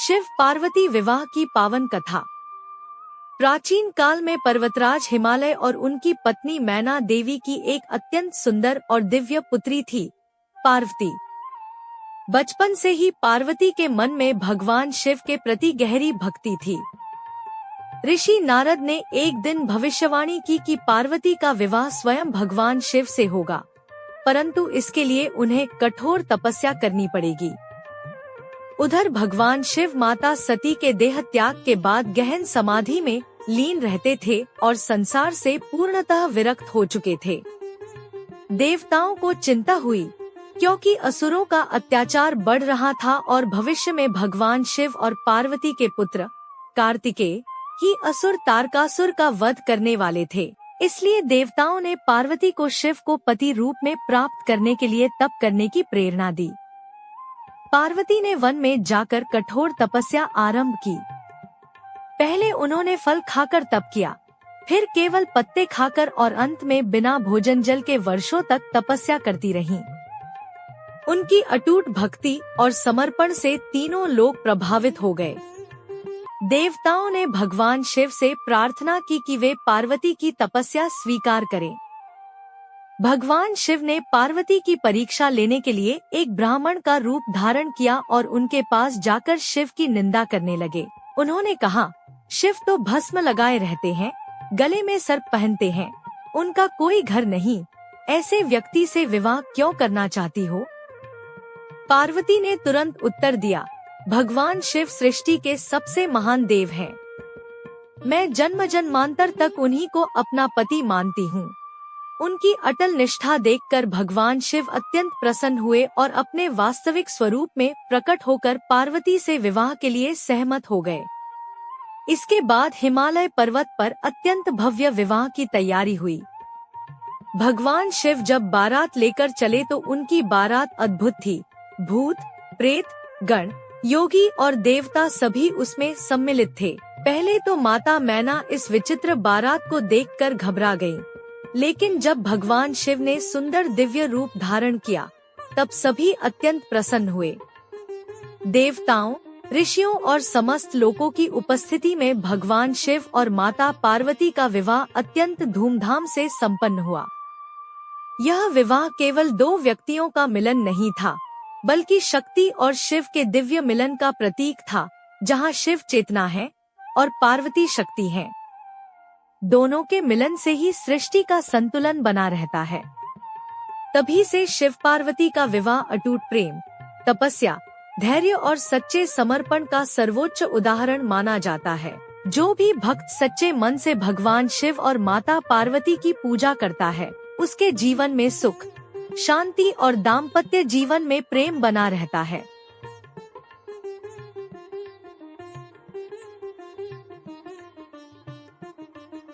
शिव पार्वती विवाह की पावन कथा। प्राचीन काल में पर्वतराज हिमालय और उनकी पत्नी मैना देवी की एक अत्यंत सुंदर और दिव्य पुत्री थी, पार्वती। बचपन से ही पार्वती के मन में भगवान शिव के प्रति गहरी भक्ति थी। ऋषि नारद ने एक दिन भविष्यवाणी की कि पार्वती का विवाह स्वयं भगवान शिव से होगा, परंतु इसके लिए उन्हें कठोर तपस्या करनी पड़ेगी। उधर भगवान शिव माता सती के देह त्याग के बाद गहन समाधि में लीन रहते थे और संसार से पूर्णतः विरक्त हो चुके थे। देवताओं को चिंता हुई, क्योंकि असुरों का अत्याचार बढ़ रहा था और भविष्य में भगवान शिव और पार्वती के पुत्र कार्तिकेय ही असुर तारकासुर का वध करने वाले थे। इसलिए देवताओं ने पार्वती को शिव को पति रूप में प्राप्त करने के लिए तप करने की प्रेरणा दी। पार्वती ने वन में जाकर कठोर तपस्या आरंभ की। पहले उन्होंने फल खाकर तप किया, फिर केवल पत्ते खाकर और अंत में बिना भोजन जल के वर्षों तक तपस्या करती रहीं। उनकी अटूट भक्ति और समर्पण से तीनों लोग प्रभावित हो गए। देवताओं ने भगवान शिव से प्रार्थना की कि वे पार्वती की तपस्या स्वीकार करें। भगवान शिव ने पार्वती की परीक्षा लेने के लिए एक ब्राह्मण का रूप धारण किया और उनके पास जाकर शिव की निंदा करने लगे। उन्होंने कहा, शिव तो भस्म लगाए रहते हैं, गले में सर्प पहनते हैं, उनका कोई घर नहीं, ऐसे व्यक्ति से विवाह क्यों करना चाहती हो? पार्वती ने तुरंत उत्तर दिया, भगवान शिव सृष्टि के सबसे महान देव हैं। मैं जन्म जन्मांतर तक उन्हीं को अपना पति मानती हूँ। उनकी अटल निष्ठा देखकर भगवान शिव अत्यंत प्रसन्न हुए और अपने वास्तविक स्वरूप में प्रकट होकर पार्वती से विवाह के लिए सहमत हो गए। इसके बाद हिमालय पर्वत पर अत्यंत भव्य विवाह की तैयारी हुई। भगवान शिव जब बारात लेकर चले तो उनकी बारात अद्भुत थी। भूत, प्रेत, गण, योगी और देवता सभी उसमें सम्मिलित थे। पहले तो माता मैना इस विचित्र बारात को देखकर घबरा गईं। लेकिन जब भगवान शिव ने सुंदर दिव्य रूप धारण किया, तब सभी अत्यंत प्रसन्न हुए। देवताओं, ऋषियों और समस्त लोगों की उपस्थिति में भगवान शिव और माता पार्वती का विवाह अत्यंत धूमधाम से संपन्न हुआ। यह विवाह केवल दो व्यक्तियों का मिलन नहीं था, बल्कि शक्ति और शिव के दिव्य मिलन का प्रतीक था, जहाँ शिव चेतना है और पार्वती शक्ति है। दोनों के मिलन से ही सृष्टि का संतुलन बना रहता है। तभी से शिव पार्वती का विवाह अटूट प्रेम, तपस्या, धैर्य और सच्चे समर्पण का सर्वोच्च उदाहरण माना जाता है। जो भी भक्त सच्चे मन से भगवान शिव और माता पार्वती की पूजा करता है, उसके जीवन में सुख, शांति और दाम्पत्य जीवन में प्रेम बना रहता है।